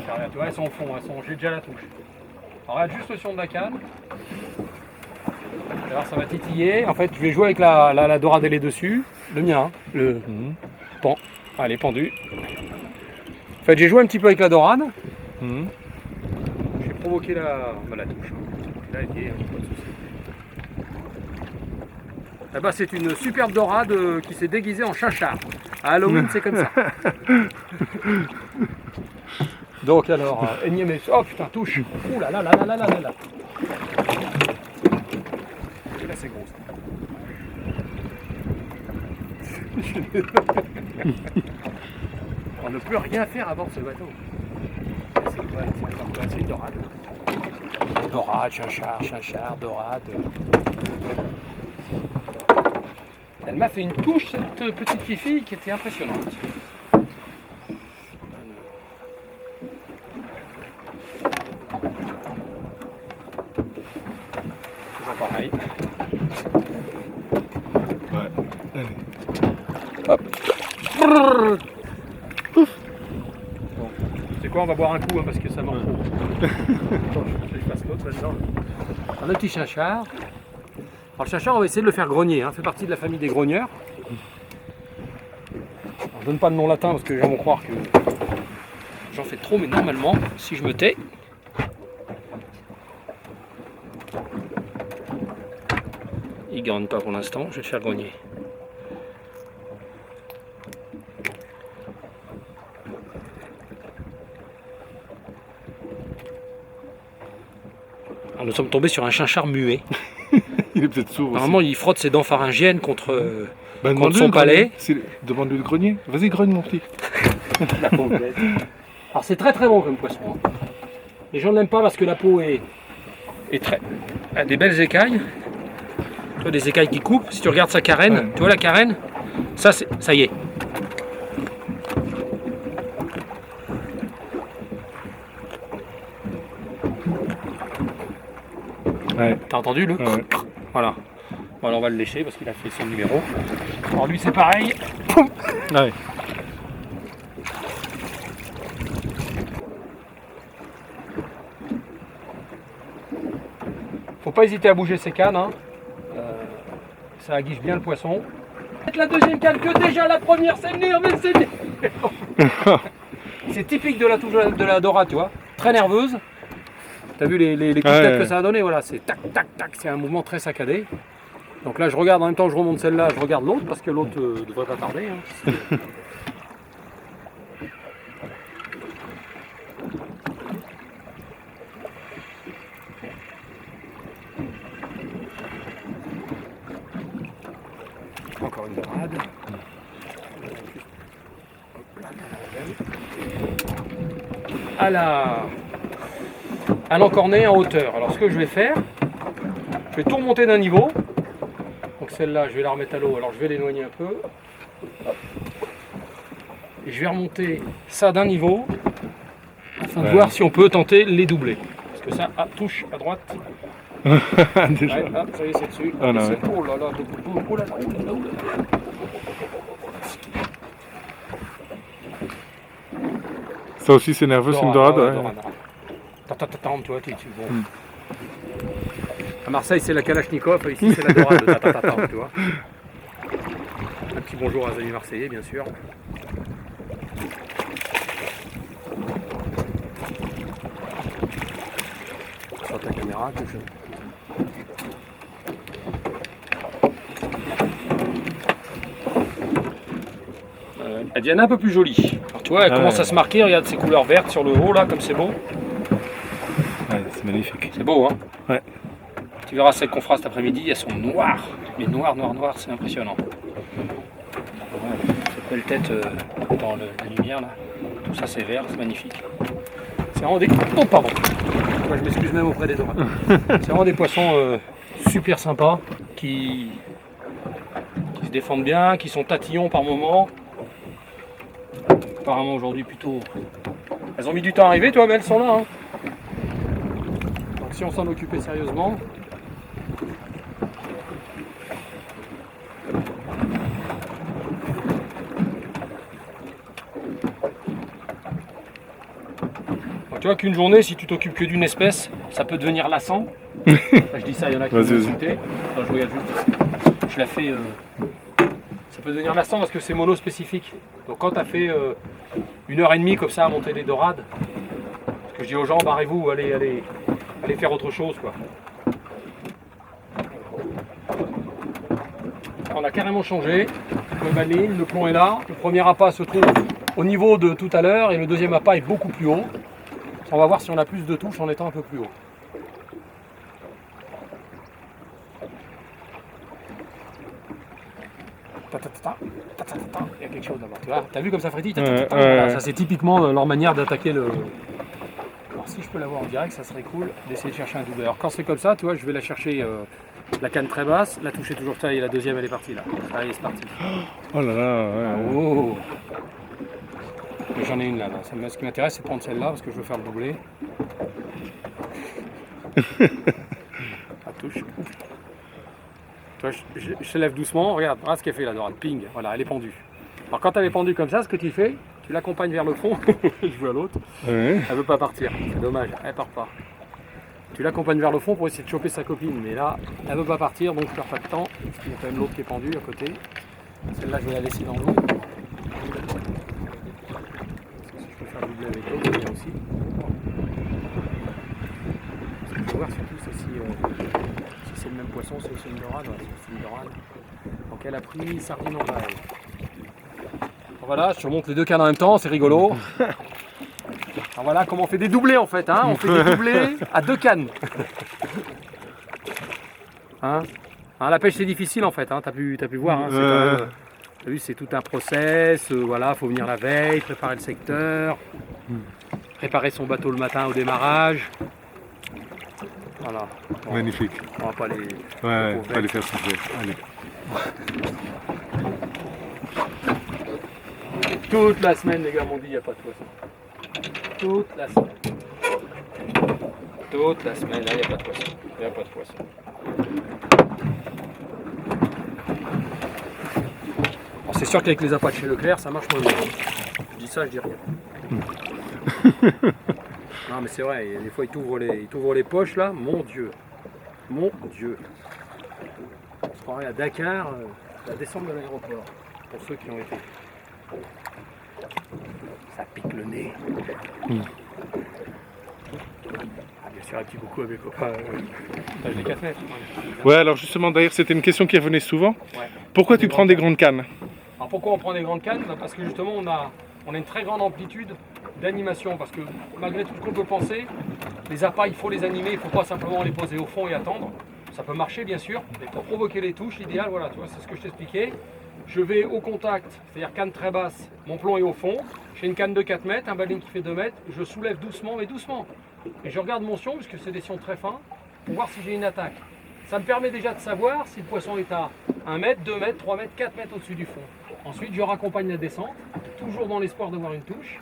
Car là, tu vois, elles sont au fond. J'ai déjà la touche. Alors, regarde juste le son de la canne. Alors, ça va titiller. En fait, je vais jouer avec la dorade et dessus. Le mien, hein, le pan. Allez, pendu. En fait, j'ai joué un petit peu avec la dorade. J'ai provoqué la touche. Là, elle y est, pas de souci. Là-bas, c'est une superbe dorade qui s'est déguisée en chinchard. À Halloween, c'est comme ça. Donc, alors, énième. Oh putain, touche. Ouh là là là là là là là. Et là, c'est gros. On ne peut rien faire à bord de ce bateau. C'est quoi? C'est une dorade. Dorade, chinchard, dorade. Elle m'a fait une touche, cette petite fille qui était impressionnante. Toujours pareil. Hop. Brrr. Bon. C'est quoi, on va boire un coup hein, parce que ça mord trop. Attends, je passe l'autre là-dedans. Alors, le petit chinchard. Alors le chinchard, on va essayer de le faire grogner, hein. Ça fait partie de la famille des grogneurs. Alors, je donne pas de nom latin parce que les gens vont croire que j'en fais trop, mais normalement, si je me tais, il ne grogne pas pour l'instant, je vais le faire grogner. Alors, nous sommes tombés sur un chinchard muet. Il est peut-être sourd aussi. Normalement, il frotte ses dents pharyngiennes contre, Bah, contre demande-lui son de grogner. palais. Demande-lui de grogner. Vas-y, grogne mon petit. La peau bête. Alors c'est très très bon comme poisson. Hein. Les gens ne l'aiment pas parce que la peau est très, a des belles écailles. Tu vois, des écailles qui coupent. Si tu regardes sa carène, Ouais. tu vois la carène, ça y est. Ouais. T'as entendu le Ouais. Voilà. Bon, alors on va le lécher parce qu'il a fait son numéro. Alors lui c'est pareil. Ouais. Faut pas hésiter à bouger ses cannes. Hein. Ça aguiche bien le poisson. La deuxième canne que déjà la première c'est venir, mais c'est venir. C'est typique de la touche de la dorade, tu vois. Très nerveuse. T'as vu les coups de tête que ça a donné, voilà, c'est tac tac tac, c'est un mouvement très saccadé. Donc là je regarde en même temps que je remonte celle-là, je regarde l'autre parce que l'autre devrait pas tarder. Hein. Encore une dorade. À l'encornet en hauteur. Alors ce que je vais faire, je vais tout remonter d'un niveau. Donc celle-là, je vais la remettre à l'eau. Alors je vais l'éloigner un peu. Hop. Et je vais remonter ça d'un niveau afin de voir si on peut tenter les doubler. Parce que ça touche à droite. Déjà. Ouais, hop, ça y est, c'est dessus. Ah, non, Et ouais. oh là là, oh là là, oh là là, oh là là. Ça aussi, c'est nerveux, c'est une dorade. Ouais. Attends, toi, tu bon. À Marseille, c'est la Kalachnikov, ici, c'est la dorade. Tu vois. Un petit bonjour à les amis marseillais, bien sûr. Sur ta caméra, que je... Elle devient un peu plus jolie. Alors, tu vois, elle commence à se marquer, regarde ces couleurs vertes sur le haut, là, comme c'est beau. Ouais, c'est magnifique. C'est beau, hein? Ouais. Tu verras celles qu'on fera cet après-midi, elles sont noires. Mais noires, c'est impressionnant. Ouais, cette belle tête dans la lumière, là. Tout ça, c'est vert, c'est magnifique. C'est vraiment des... Oh, pardon. Moi, je m'excuse même auprès des dorades. C'est vraiment des poissons super sympas, qui se défendent bien, qui sont tatillons par moments. Apparemment, aujourd'hui, plutôt... Elles ont mis du temps à arriver, toi, mais elles sont là, hein. Si on s'en occupait sérieusement, donc, tu vois qu'une journée, si tu t'occupes que d'une espèce, ça peut devenir lassant. Enfin, je dis ça, il y en a qui vont insulter. Je regarde juste, je la fais. Ça peut devenir lassant parce que c'est mono-spécifique. Donc quand tu as fait 1h30 comme ça à monter des dorades, ce que je dis aux gens, barrez-vous, allez faire autre chose, quoi. On a carrément changé. Le plomb est là. Le premier appât se trouve au niveau de tout à l'heure et le deuxième appât est beaucoup plus haut. On va voir si on a plus de touches en étant un peu plus haut. Il y a quelque chose d'abord. Tu vois, t'as vu comme ça frétille? Voilà, ça c'est typiquement leur manière d'attaquer le... Alors si je peux l'avoir en direct, ça serait cool d'essayer de chercher un double. Alors quand c'est comme ça, tu vois, je vais la chercher la canne très basse, la toucher toujours taille et la deuxième elle est partie là. Allez, c'est parti. Oh là là, ouais. Oh. Mais j'en ai une là. Ce qui m'intéresse c'est de prendre celle-là parce que je veux faire le doublé. La touche. Tu vois, je te lève doucement, regarde ce qu'elle fait la dorade, ping, voilà, elle est pendue. Alors quand elle est pendue comme ça, ce que tu fais, tu l'accompagnes vers le fond, je vois l'autre, Ouais. elle veut pas partir, c'est dommage, elle part pas. Tu l'accompagnes vers le fond pour essayer de choper sa copine, mais là, elle veut pas partir, donc je perds pas de temps. Il y a quand même l'autre qui est pendue à côté. Celle-là, je vais la laisser dans l'eau. Si je peux faire doubler avec l'autre, c'est bien aussi. Ce qu'il faut voir surtout, c'est si c'est le même poisson, c'est aussi une dorade. Ouais, c'est une dorade. Donc elle a pris sardine en balle. Voilà, je te montre les deux cannes en même temps, c'est rigolo. Alors voilà comment on fait des doublés en fait, hein. On fait des doublés à 2 cannes. Hein, la pêche c'est difficile en fait, hein. T'as pu voir. Hein. T'as vu, c'est tout un process, voilà, faut venir la veille, préparer le secteur, préparer son bateau le matin au démarrage. Voilà. Bon, Magnifique. on va pas les... Ouais, on va les faire souffler. Allez. Toute la semaine les gars m'ont dit il n'y a pas de poisson. Toute la semaine. Toute la semaine, là il n'y a pas de poisson. Il n'y a pas de poisson. Alors, c'est sûr qu'avec les appâts de chez Leclerc, ça marche moins bien. Je dis ça, je dis rien. Non mais c'est vrai, des fois il t'ouvre les poches là, mon Dieu. Mon Dieu. On se croirait à Dakar, la descente de l'aéroport, pour ceux qui ont été. Ça pique le nez. Ah, bien sûr, un petit coucou à mes copains. J'ai 4 mètres. Ouais, alors justement, d'ailleurs, c'était une question qui revenait souvent. Ouais. Pourquoi tu prends des grandes cannes? Alors pourquoi on prend des grandes cannes? Parce que justement, on a une très grande amplitude d'animation. Parce que malgré tout ce qu'on peut penser, les appâts, il faut les animer, il ne faut pas simplement les poser au fond et attendre. Ça peut marcher, bien sûr, mais pour provoquer les touches, l'idéal, voilà, tu vois, c'est ce que je t'expliquais. Je vais au contact, c'est-à-dire canne très basse, mon plomb est au fond. J'ai une canne de 4 mètres, un baling qui fait 2 mètres. Je soulève doucement, mais doucement. Et je regarde mon sion, puisque c'est des sions très fins, pour voir si j'ai une attaque. Ça me permet déjà de savoir si le poisson est à 1 mètre, 2 mètres, 3 mètres, 4 mètres au-dessus du fond. Ensuite, je raccompagne la descente, toujours dans l'espoir d'avoir une touche.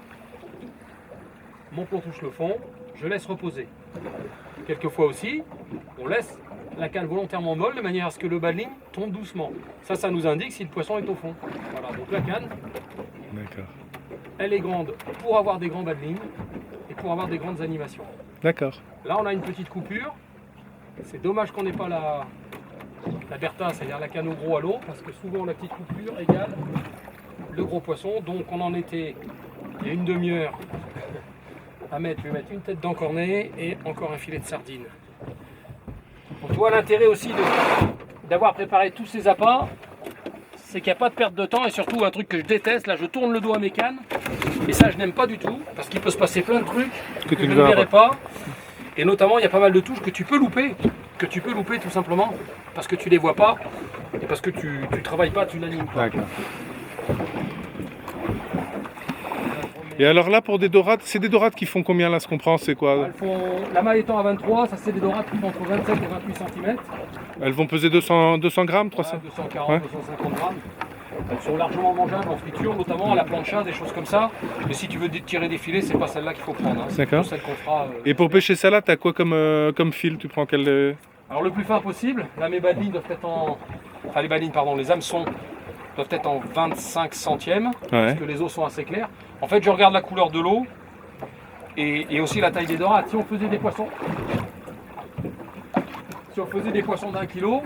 Mon plomb touche le fond, je laisse reposer. Quelquefois aussi, on laisse la canne volontairement molle de manière à ce que le bas de ligne tombe doucement. Ça nous indique si le poisson est au fond. Voilà, donc la canne, elle est grande pour avoir des grands bas de ligne et pour avoir des grandes animations. D'accord. Là, on a une petite coupure. C'est dommage qu'on n'ait pas la Bertha, c'est-à-dire la canne au gros à l'eau, parce que souvent la petite coupure égale le gros poisson. Donc on en était il y a une demi-heure à mettre, je vais mettre une tête d'encornet et encore un filet de sardine. Donc tu vois l'intérêt aussi d'avoir préparé tous ces appâts, c'est qu'il n'y a pas de perte de temps et surtout un truc que je déteste, là je tourne le dos à mes cannes et ça je n'aime pas du tout parce qu'il peut se passer plein de trucs que je ne verrai pas et notamment il y a pas mal de touches que tu peux louper tout simplement parce que tu les vois pas et parce que tu travailles pas, tu n'animes pas. D'accord. Et alors là, pour des dorades, c'est des dorades qui font combien là, ce qu'on prend, c'est quoi? Elles font, la maille étant à 23, ça c'est des dorades qui font entre 27 et 28 cm. Elles vont peser 200 grammes, 300? 240, Ouais. 250 grammes. Elles sont largement mangeables en friture, notamment à la plancha, des choses comme ça. Mais si tu veux tirer des filets, c'est pas celle-là qu'il faut prendre. Hein. D'accord. C'est celle qu'on fera. Et pour pêcher ça là, t'as quoi comme fil? Tu prends quel? Alors le plus fin possible. Là mes badines doivent être en... Enfin les badines, pardon, les hameçons doivent être en 25 centièmes. Parce que les eaux sont assez claires. En fait, je regarde la couleur de l'eau et aussi la taille des dorades. Si on faisait des poissons... Si on faisait des poissons d'1 kilo,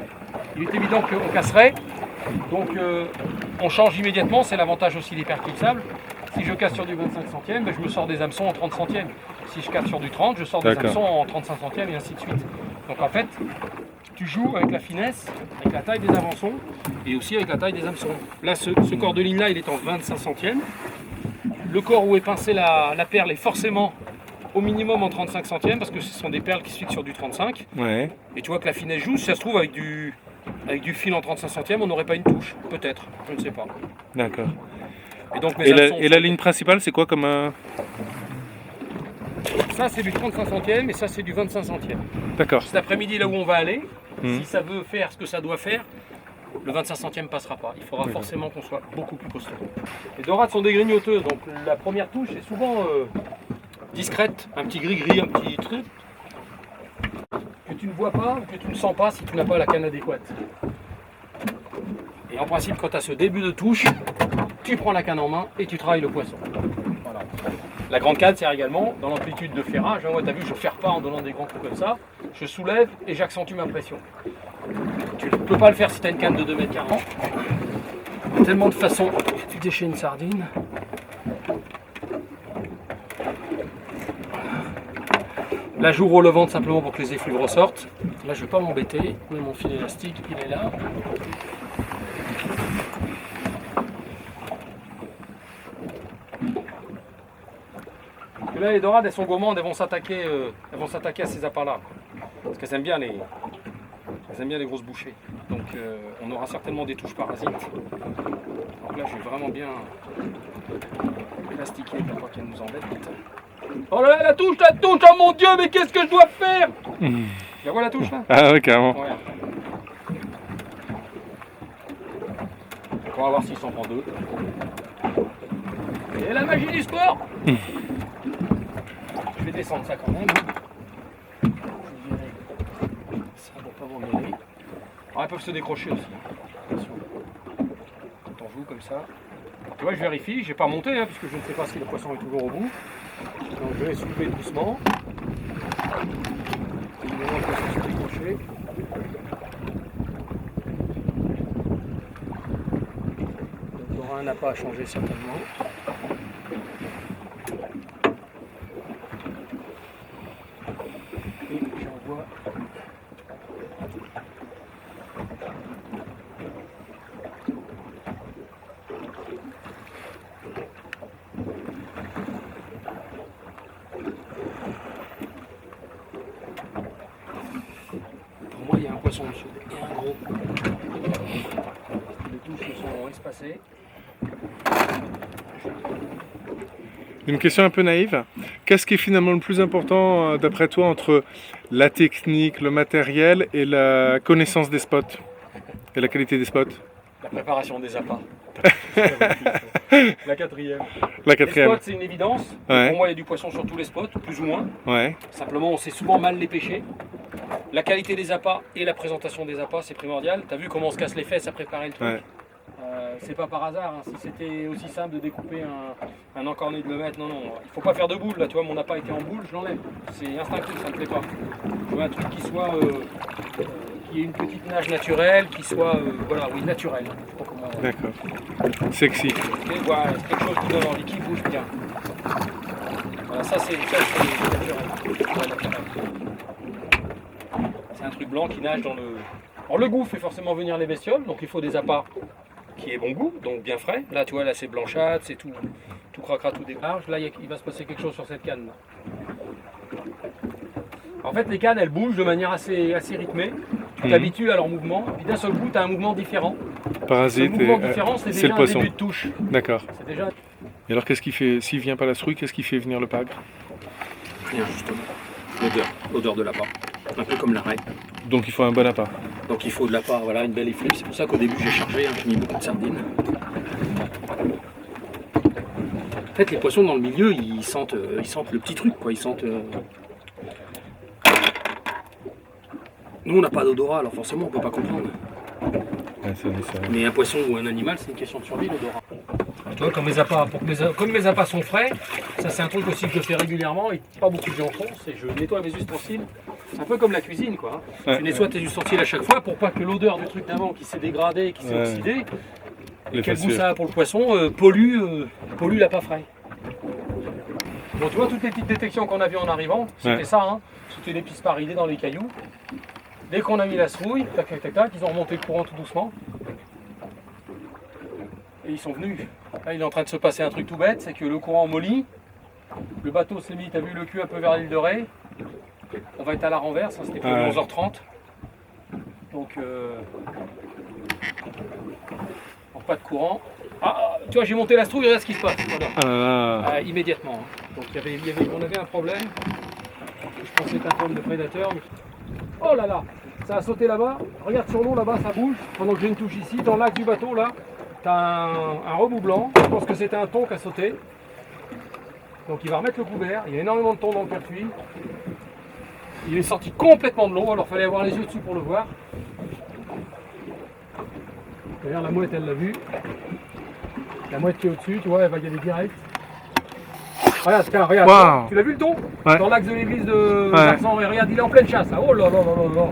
il est évident qu'on casserait. Donc on change immédiatement, c'est l'avantage aussi des perclipsables. Si je casse sur du 25 centièmes, ben, je me sors des hameçons en 30 centièmes. Si je casse sur du 30, je sors des hameçons en 35 centièmes et ainsi de suite. Donc en fait, tu joues avec la finesse, avec la taille des avançons et aussi avec la taille des hameçons. Là, ce corps de ligne là, il est en 25 centièmes. Le corps où est pincée la perle est forcément au minimum en 35 centièmes parce que ce sont des perles qui se fixent sur du 35. Ouais. Et tu vois que la finesse joue, si ça se trouve avec du fil en 35 centièmes, on n'aurait pas une touche, peut-être, je ne sais pas. D'accord. Et, donc, et la ligne principale, c'est quoi comme un... Ça, c'est du 35 centièmes et ça, c'est du 25 centièmes. D'accord. Cet après-midi, là où on va aller, si ça veut faire ce que ça doit faire, le 25 centièmes passera pas. Il faudra forcément qu'on soit beaucoup plus costaud. Les dorades sont des grignoteuses, donc la première touche est souvent discrète, un petit gris-gris, un petit truc que tu ne vois pas ou que tu ne sens pas si tu n'as pas la canne adéquate. Et en principe, quand tu as ce début de touche, tu prends la canne en main et tu travailles le poisson. Voilà. La grande canne sert également dans l'amplitude de ferrage. Hein, ouais, tu as vu, je ne ferre pas en donnant des grands coups comme ça. Je soulève et j'accentue ma pression. Tu ne peux pas le faire si tu as une canne de 2,40 m. Tellement de façons de déchirer une sardine. Là, j'ouvre le ventre simplement pour que les effluves ressortent. Là, je ne vais pas m'embêter, mais mon fil élastique, il est là. Et là, les dorades, elles sont gourmandes, elles vont s'attaquer à ces appâts-là. Parce qu'elles aiment bien les grosses bouchées. Donc, on aura certainement des touches parasites. Donc là, je vais vraiment bien élastiquer pour pas qu'elles nous embêtent. Oh là là, la touche, oh mon Dieu, mais qu'est-ce que je dois faire? Tu vois la touche là? Ah oui, carrément. Ouais. On va voir s'il s'en prend deux. Et la magie du sport. Je vais descendre ça quand même. Je dirais ça pour pas m'emmêler. Alors, elles peuvent se décrocher aussi. Attention. Quand on joue comme ça. Tu vois, je vérifie, je n'ai pas monté, hein, puisque je ne sais pas si le poisson est toujours au bout. Donc je vais soulever doucement. Le poisson se décrocher. Donc il y aura un appât à changer certainement. Et j'envoie. Pour moi, il y a un poisson dessus et un gros. Les touches sont espacées. Une question un peu naïve. Qu'est-ce qui est finalement le plus important, d'après toi, entre la technique, le matériel et la connaissance des spots et la qualité des spots? La préparation des appâts. La quatrième. La Les quatrième. spots, c'est une évidence. Ouais. Pour moi, il y a du poisson sur tous les spots, plus ou moins. Ouais. Simplement, on sait souvent mal les pêcher. La qualité des appâts et la présentation des appâts, c'est primordial. T'as vu comment on se casse les fesses à préparer le truc? Ouais. C'est pas par hasard. Hein. Si c'était aussi simple de découper un encorné de le mettre, non, non. Il faut pas faire de boule. Là, tu vois, mon appât était en boule, je l'enlève. C'est instinctif, ça ne plaît pas. Je veux un truc qui soit, qui ait une petite nage naturelle, qui soit, voilà, oui, naturel. Je sais pas comment. D'accord. Sexy. Et voilà, c'est quelque chose qui donne envie, qui bouge bien. Voilà, ça c'est naturel. Ouais, naturel. C'est un truc blanc qui nage dans le. Alors le goût fait forcément venir les bestioles, donc il faut des appâts qui aient bon goût, donc bien frais. Là tu vois, là c'est blanchâtre, c'est tout cracra, tout décharge. Là il va se passer quelque chose sur cette canne. En fait les cannes elles bougent de manière assez rythmée. Tu t'habitues à leur mouvement, et puis d'un seul coup tu as un mouvement différent. Parasite. Ce mouvement différent c'est déjà le un poisson. début de touche. D'accord. C'est déjà. Et alors qu'est-ce qui fait, s'il vient pas la truie, qu'est-ce qui fait venir le pagre? Rien justement. L'odeur de l'appât. Un peu comme l'arrêt. Donc il faut un bon appât. Donc il faut de l'appât, voilà, une belle effluve. C'est pour ça qu'au début j'ai chargé, hein, j'ai mis beaucoup de sardines. En fait les poissons dans le milieu ils sentent le petit truc quoi, ils sentent. Nous on n'a pas d'odorat alors forcément on peut pas comprendre. Ouais, ça. Mais un poisson ou un animal c'est une question de survie l'odorat. Tu vois comme mes appâts sont frais, ça c'est un truc aussi que je fais régulièrement et pas beaucoup de gens font, c'est je nettoie mes ustensiles. C'est un peu comme la cuisine quoi. Ouais, tu nettoies tes ustensiles à chaque fois pour pas que l'odeur du truc d'avant qui s'est dégradé, qui s'est oxydé, et quel goût ça a pour le poisson, pollue l'appât frais. Bon tu vois toutes les petites détections qu'on a vues en arrivant, c'était ça hein. C'était des petits sparidés dans les cailloux. Dès qu'on a mis la souille, tac tac tac tac, ils ont remonté le courant tout doucement. Et ils sont venus. Là il est en train de se passer un truc tout bête, c'est que le courant mollit, le bateau s'est mis, t'as vu le cul un peu vers l'île de Ré. On va être à la renverse, hein, c'était pour 11h30. Donc pas de courant. Ah, tu vois, j'ai monté la strouille, regarde ce qui se passe. Voilà. Immédiatement. Hein. Donc on avait un problème. Je pensais que c'était un problème de prédateur. Mais... Oh là là, ça a sauté là-bas. Regarde sur l'eau là-bas, ça bouge. Pendant que j'ai une touche ici, dans l'axe du bateau là, t'as un rebou blanc. Je pense que c'était un thon qui a sauté. Donc il va remettre le couvert. Il y a énormément de thon dans le pertuis. Il est sorti complètement de l'eau, alors il fallait avoir les yeux dessus pour le voir. D'ailleurs, la mouette, elle l'a vu. La mouette qui est au-dessus, tu vois, elle va y aller direct. Regarde, tiens, regarde. Wow. Tu l'as vu le ton? Ouais. Dans l'axe de l'église de Ouais. Jackson. Regarde, il est en pleine chasse. Là. Oh là là là là là.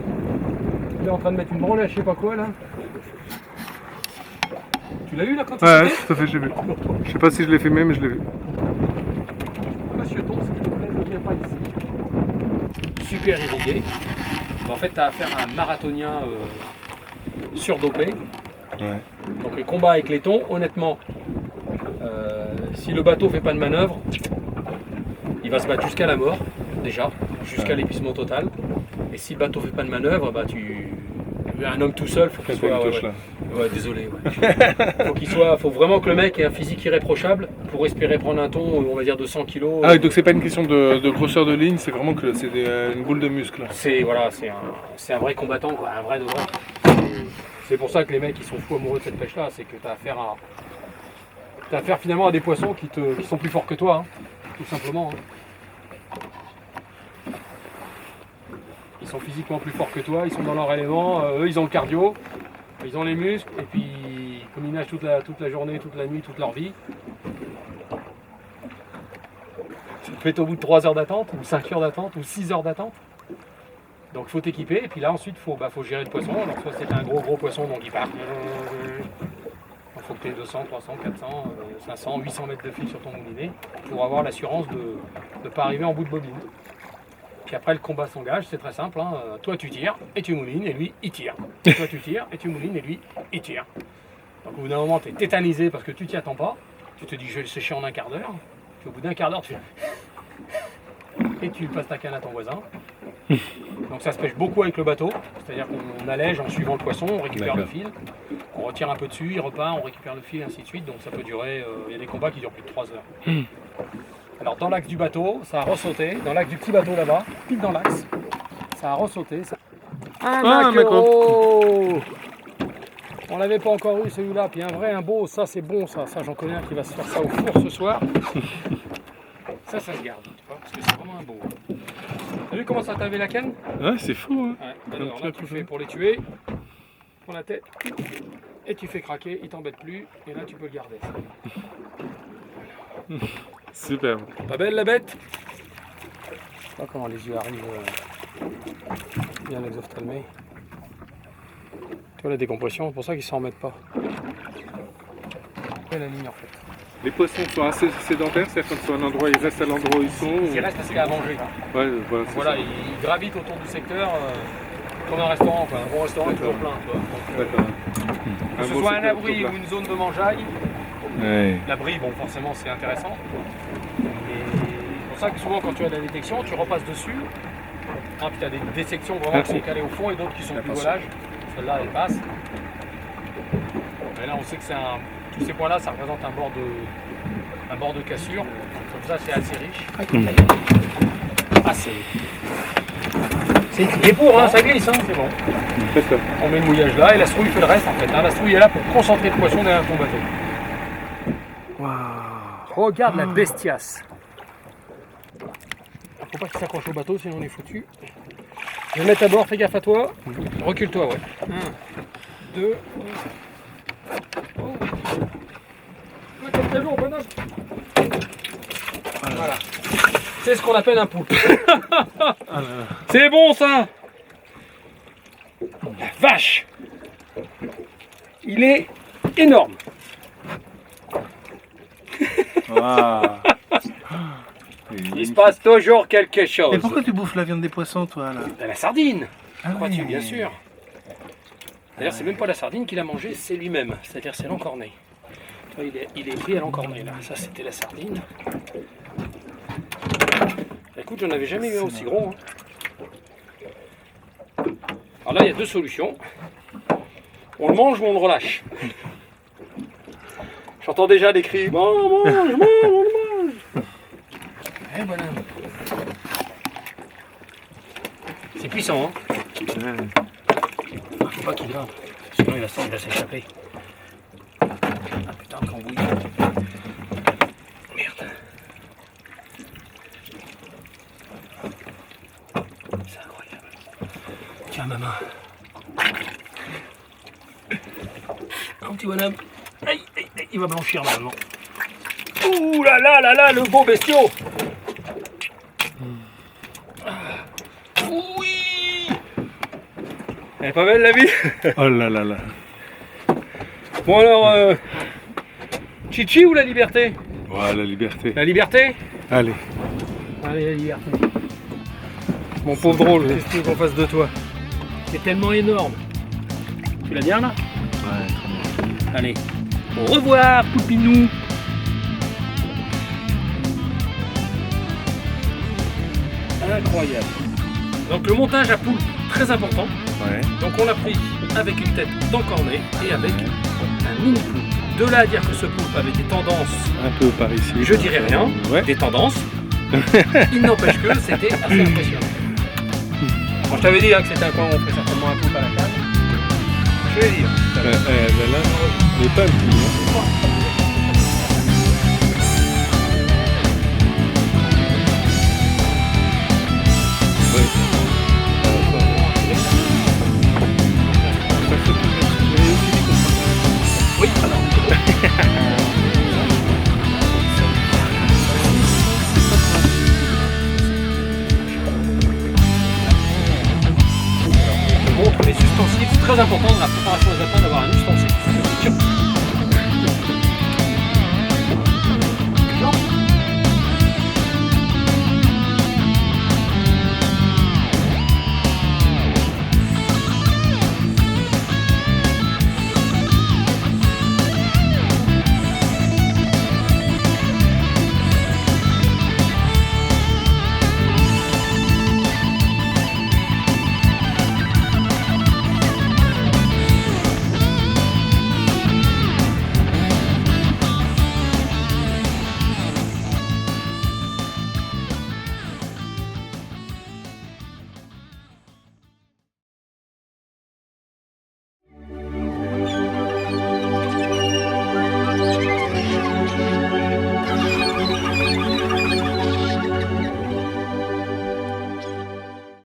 Il est en train de mettre une branlée à je sais pas quoi là. Tu l'as vu là quand il Ouais, sautait? tout à fait, j'ai vu. Je sais pas si je l'ai filmé, mais je l'ai vu. Monsieur Ton, s'il te plaît, ne viens pas ici. Super irrigué. En fait, tu as affaire à un marathonien surdopé. Ouais. Donc les combats avec les thons, honnêtement, si le bateau fait pas de manœuvre, il va se battre jusqu'à la mort, déjà, jusqu'à l'épuisement total. Et si le bateau fait pas de manœuvre, bah un homme tout seul, faut qu'il soit. Ouais, désolé. Ouais. Faut vraiment que le mec ait un physique irréprochable pour espérer prendre un thon, on va dire de 100 kg. Ah oui, donc c'est pas une question de grosseur de ligne, c'est vraiment que c'est une boule de muscle. C'est un vrai combattant, quoi, un vrai de vrai. C'est pour ça que les mecs ils sont fous amoureux de cette pêche-là, c'est que tu as affaire finalement à des poissons qui sont plus forts que toi, hein, tout simplement. Hein. Ils sont physiquement plus forts que toi, ils sont dans leur élément, eux ils ont le cardio, ils ont les muscles, et puis comme ils nagent toute la journée, toute la nuit, toute leur vie, ça te fait au bout de 3 heures d'attente, ou 5 heures d'attente, ou 6 heures d'attente. Donc il faut t'équiper, et puis là ensuite il faut gérer le poisson. Alors soit c'est un gros poisson, donc il part. Il faut que tu aies 200, 300, 400, 500, 800 mètres de fil sur ton moulinet pour avoir l'assurance de ne pas arriver en bout de bobine. Puis après le combat s'engage, c'est très simple. Hein. Toi tu tires et tu moulines et lui il tire. Toi tu tires et tu moulines et lui il tire. Donc au bout d'un moment tu es tétanisé parce que tu t'y attends pas. Tu te dis je vais le sécher en un quart d'heure. Puis au bout d'un quart d'heure tu fais et tu passes ta canne à ton voisin. Donc ça se pêche beaucoup avec le bateau, c'est-à-dire qu'on allège en suivant le poisson, on récupère le fil, on retire un peu dessus, il repart, on récupère le fil, ainsi de suite. Donc ça peut durer, il y a des combats qui durent plus de 3 heures. Alors dans l'axe du bateau, ça a ressauté, dans l'axe du petit bateau là-bas, pile dans l'axe, ça a ressauté. Ça... Un maquereau. On l'avait pas encore eu celui-là, puis un beau, ça c'est bon, ça j'en connais un qui va se faire ça au four ce soir. Ça se garde, tu vois, parce que c'est vraiment un beau. T'as vu comment ça t'avait la canne? Ouais, c'est fou. Hein. Ouais. Alors là, tu fais pour les tuer, pour la tête, et tu fais craquer, il t'embête plus, et là tu peux le garder. Superbe. Pas belle la bête? Je sais pas comment les yeux arrivent bien les ophtalmés. Tu vois la décompression, c'est pour ça qu'ils s'en remettent pas. Quelle la ligne en fait. Les poissons sont assez sédentaires, c'est-à-dire quand ils sont à un endroit, ils restent à l'endroit où ils sont. Ils restent parce qu'il y a à manger. Ouais, voilà, ils gravitent autour du secteur comme un restaurant. Quoi. Un bon restaurant est toujours plein. D'accord. Que ce soit un abri ou une zone de mangeaille, ouais. L'abri, bon, forcément, c'est intéressant. Et c'est pour ça que souvent, quand tu as de la détection, tu repasses dessus. Ah, puis tu as des désections vraiment qui sont calées au fond et d'autres qui sont plus volages. Celle-là, elle passe. Mais là, on sait que tous ces points-là, ça représente un bord de cassure. Comme ça, c'est assez riche. Ah, c'est pour, hein, ça glisse, hein, c'est bon. On met le mouillage là et la strouille fait le reste en fait. Hein. La strouille est là pour concentrer le poisson derrière ton bateau. Wow. Regarde la bestiasse. Faut pas qu'il s'accroche au bateau sinon on est foutu. Je vais mettre à bord, fais gaffe à toi. Recule-toi, ouais. 1, 2. Oh. Comme t'es lourd, bonhomme. Voilà. C'est ce qu'on appelle un poulpe. C'est bon ça. La vache. Il est énorme. Wow. Il se passe toujours quelque chose. Et pourquoi tu bouffes la viande des poissons, toi, là? La sardine. Crois-tu, oui. bien sûr. D'ailleurs, c'est même pas la sardine qu'il a mangé, c'est lui-même. C'est-à-dire, c'est l'encorné. Il est pris à l'encorné, là. Ça, c'était la sardine. Écoute, j'en avais jamais eu un aussi gros. Hein. Alors là, il y a deux solutions. On le mange ou on le relâche. J'entends déjà des cris. On le mange. Eh, bonhomme. C'est puissant, hein. Faut pas qu'il grimpe, sinon il va s'échapper. Ah putain, quand bouille. Merde. C'est incroyable. Tiens ma main. Oh. mon petit bonhomme. Aïe, aïe, aïe, il va blanchir normalement. Ouh là là là là, le beau bestiau. Oui. Elle est pas belle la vie. Oh là là là. Bon alors, Chichi ou la liberté? Voilà, la liberté. La liberté? Allez. Allez, la liberté. Mon pauvre drôle, qu'est-ce que tu veux qu'on fasse de toi? C'est tellement énorme. Tu l'as bien là? Ouais, très bien. Allez. Au revoir, Poupinou. Incroyable. Donc le montage à poulpe, très important. Ouais. Donc on l'a pris avec une tête d'encornet et avec un mini poulpe. De là à dire que ce poulpe avait des tendances, Un peu par ici. je dirais rien, Ouais. des tendances, il n'empêche que c'était assez impressionnant. Bon, je t'avais dit hein, que c'était un coin où on ferait certainement un poulpe à la canne. Je vais dire. Ben là, mais pas un petit. Hein.